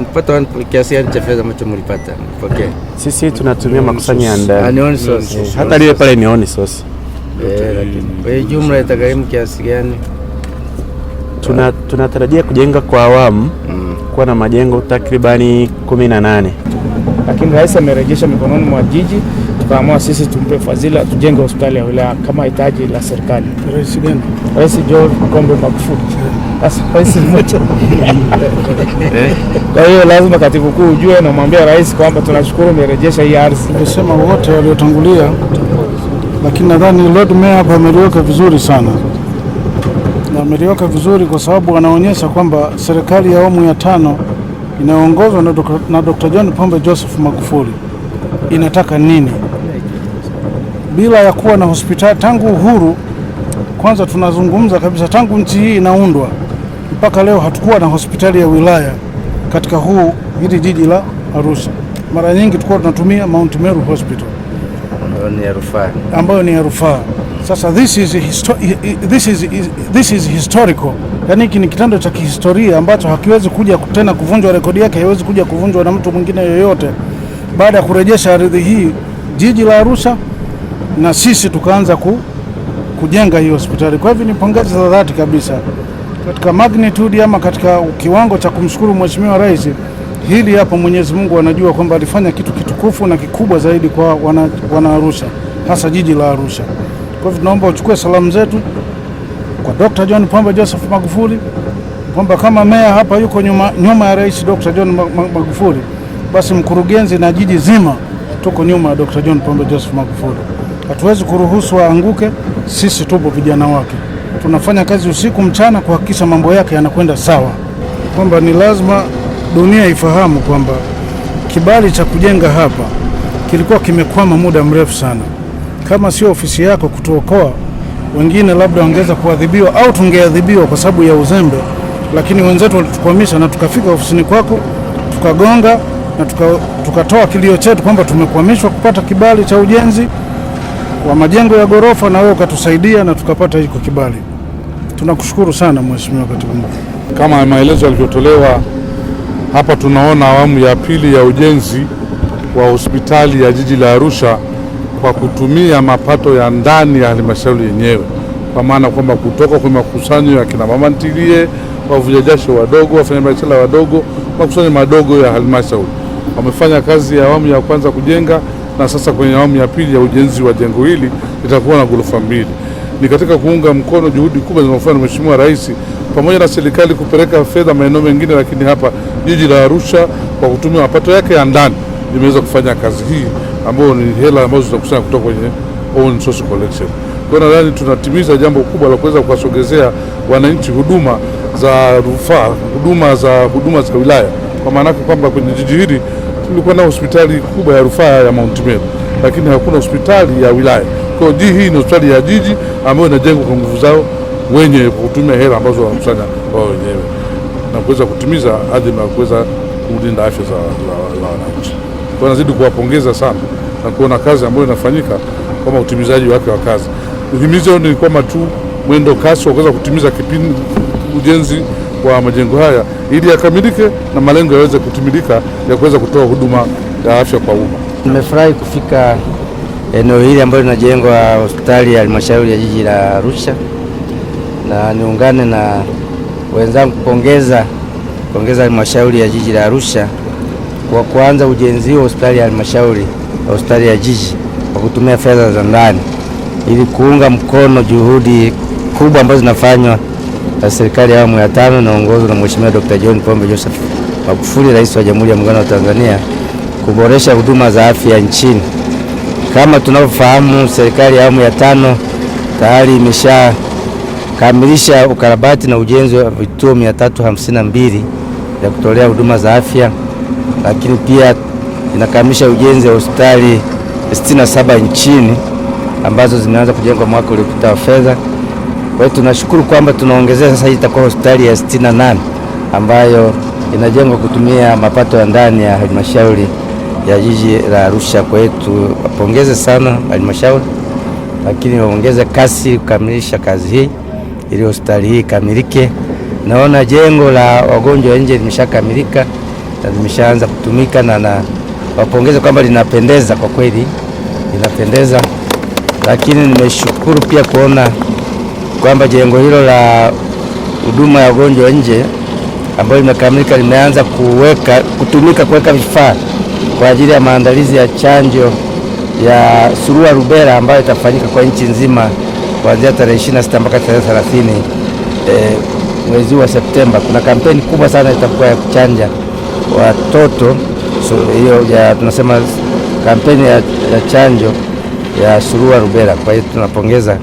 Mpata kiasi gani cha fedha ambacho mlipata? Okay. Sisi tunatumia makusanyo ya ndani. Ni on source. Hata lile pale ni on source. Kwa jumla itagharimu kiasi gani? Tunatarajia kujenga kwa awamu kuwa na majengo takribani 18. Lakini rais amerejesha mikononi mwa jiji, tukaamua sisi tumpe fadhila tujenge hospitali ya wilaya kama hitaji la serikali. Rais gani? Rais John Pombe Magufuli. Sasa rais mmoja. Kwa hiyo lazima katibu mkuu ujue na mwambie rais kwamba tunashukuru umerejesha hii ardhi. Nimesema wote waliotangulia, lakini nadhani Lord Mayor hapa ameliweka vizuri sana. Na ameliweka vizuri kwa sababu anaonyesha kwamba serikali ya awamu ya 5 inayoongozwa na Dr. John Pombe Joseph Magufuli inataka nini? Bila ya kuwa na hospitali tangu uhuru, kwanza tunazungumza kabisa tangu nchi hii inaundwa mpaka leo hatukuwa na hospitali ya wilaya katika hili jiji la Arusha. Mara nyingi tulikuwa tunatumia Mount Meru Hospital ambayo ni ya rufaa. Sasa this is historical. Yaani hiki ni kitendo cha kihistoria ambacho hakiwezi kuja tena kuvunjwa, rekodi yake haiwezi kuja kuvunjwa na mtu mwingine yoyote. Baada ya kurejesha ardhi hii jiji la Arusha na sisi tukaanza kujenga hii hospitali. Kwa hivyo ni pongezi za dhati kabisa. Katika magnitude ama katika kiwango cha kumshukuru Mheshimiwa Rais, hili hapo Mwenyezi Mungu anajua kwamba alifanya kitu kitukufu na kikubwa zaidi kwa wana Arusha, hasa jiji la Arusha. Kwa hivyo tunaomba uchukue salamu zetu kwa Dr. John Pombe Joseph Magufuli kwamba kama meya hapa yuko nyuma ya Rais Dr. John Magufuli, basi mkurugenzi na jiji zima tuko nyuma ya Dr. John Pombe Joseph Magufuli. Hatuwezi kuruhusu aanguke, sisi tupo vijana wake. Tunafanya kazi usiku mchana kuhakikisha mambo yake yanakwenda sawa. Kwamba ni lazima dunia ifahamu kwamba kibali cha kujenga hapa kilikuwa kimekwama muda mrefu sana. Kama sio ofisi yako kutuokoa, wengine labda wangeweza kuadhibiwa au tungeadhibiwa kwa sababu ya uzembe, lakini wenzetu walitukwamisha na tukafika ofisini kwako, tukagonga na tukatoa kilio chetu kwamba tumekwamishwa kupata kibali cha ujenzi wa majengo ya ghorofa, na wewe ukatusaidia na tukapata hiko kibali. Tunakushukuru sana Mheshimiwa Katibu Mkuu. Kama maelezo yalivyotolewa hapa, tunaona awamu ya pili ya ujenzi wa hospitali ya jiji la Arusha kwa kutumia mapato ya ndani ya halmashauri yenyewe, kwa maana kwamba kutoka kwa makusanyo ya kina mama ntilie, wavujajasho wadogo, wafanyabiashara wadogo, makusanyo madogo ya halmashauri. Wamefanya kazi ya awamu ya kwanza kujenga, na sasa kwenye awamu ya pili ya ujenzi wa jengo hili litakuwa na ghorofa 2. Ni katika kuunga mkono juhudi kubwa zinazofanywa na Mheshimiwa Rais pamoja na serikali kupeleka fedha maeneo mengine, lakini hapa jiji la Arusha kwa kutumia mapato yake ya ndani limeweza kufanya kazi hii ambayo ni hela ambazo zitakusanya kutoka kwenye own source collection. Kwa nadhani tunatimiza jambo kubwa la kuweza kuwasogezea wananchi huduma za rufaa, huduma za wilaya. Kwa maana kwamba kwenye jiji hili tulikuwa na hospitali kubwa ya rufaa ya Mount Meru, lakini hakuna hospitali ya wilaya. Kwa hiyo hii ni hospitali ya jiji ambayo inajengwa kwa nguvu zao wenyewe kutumia hela ambazo wanakusanya wao wenyewe na kuweza kutimiza adhima ya kuweza kulinda afya za wananchi. Kwa nazidi kuwapongeza sana na kuona kazi ambayo inafanyika kama utimizaji wake wa kazi. Uhimizo ni kwamba tu mwendo kasi wa kuweza kutimiza kipindi ujenzi wa majengo haya ili yakamilike na malengo yaweze kutimilika ya kuweza kutoa huduma ya afya kwa umma. Nimefurahi kufika eneo hili ambalo linajengwa hospitali ya halmashauri ya jiji la Arusha, na niungane na wenzangu kupongeza halmashauri ya jiji la Arusha kwa kuanza ujenzi wa hospitali ya halmashauri, hospitali ya jiji kwa kutumia fedha za ndani ili kuunga mkono juhudi kubwa ambazo zinafanywa na serikali ya awamu ya 5 inaongozwa na Mheshimiwa Dr. John Pombe Joseph Magufuli, Rais wa Jamhuri ya Muungano wa Tanzania, kuboresha huduma za afya nchini. Kama tunavyofahamu, serikali ya awamu ya 5 tayari imeshakamilisha ukarabati na ujenzi wa vituo 352 vya kutolea huduma za afya, lakini pia inakamilisha ujenzi wa hospitali 67 nchini ambazo zimeanza kujengwa mwaka uliopita wa fedha. Kwa hiyo tunashukuru kwamba tunaongezea sasa, hii itakuwa hospitali ya 68 ambayo inajengwa kutumia mapato ya ndani ya halmashauri ya jiji la Arusha. Kwa hiyo tuwapongeze sana halmashauri, lakini waongeze kasi kukamilisha kazi hii ili hospitali hii ikamilike. Naona jengo la wagonjwa nje limeshakamilika, na limeshaanza kutumika, na wapongeze kwamba linapendeza, kwa kweli linapendeza. Lakini nimeshukuru pia kuona kwamba jengo hilo la huduma ya wagonjwa nje ambayo limekamilika limeanza kutumika kuweka vifaa kwa ajili ya maandalizi ya chanjo ya surua rubela ambayo itafanyika kwa nchi nzima kuanzia tarehe 26 mpaka tarehe 30 mwezi wa Septemba. Kuna kampeni kubwa sana itakuwa ya kuchanja watoto, hiyo tunasema kampeni ya chanjo ya surua rubela. Kwa hiyo tunapongeza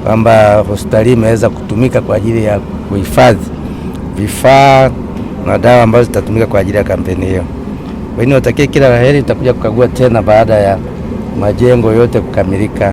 kwamba hospitali imeweza kutumika kwa ajili ya kuhifadhi vifaa na dawa ambazo zitatumika kwa ajili ya kampeni hiyo. Kwa hiyo niwatakie kila la heri, tutakuja kukagua tena baada ya majengo yote kukamilika.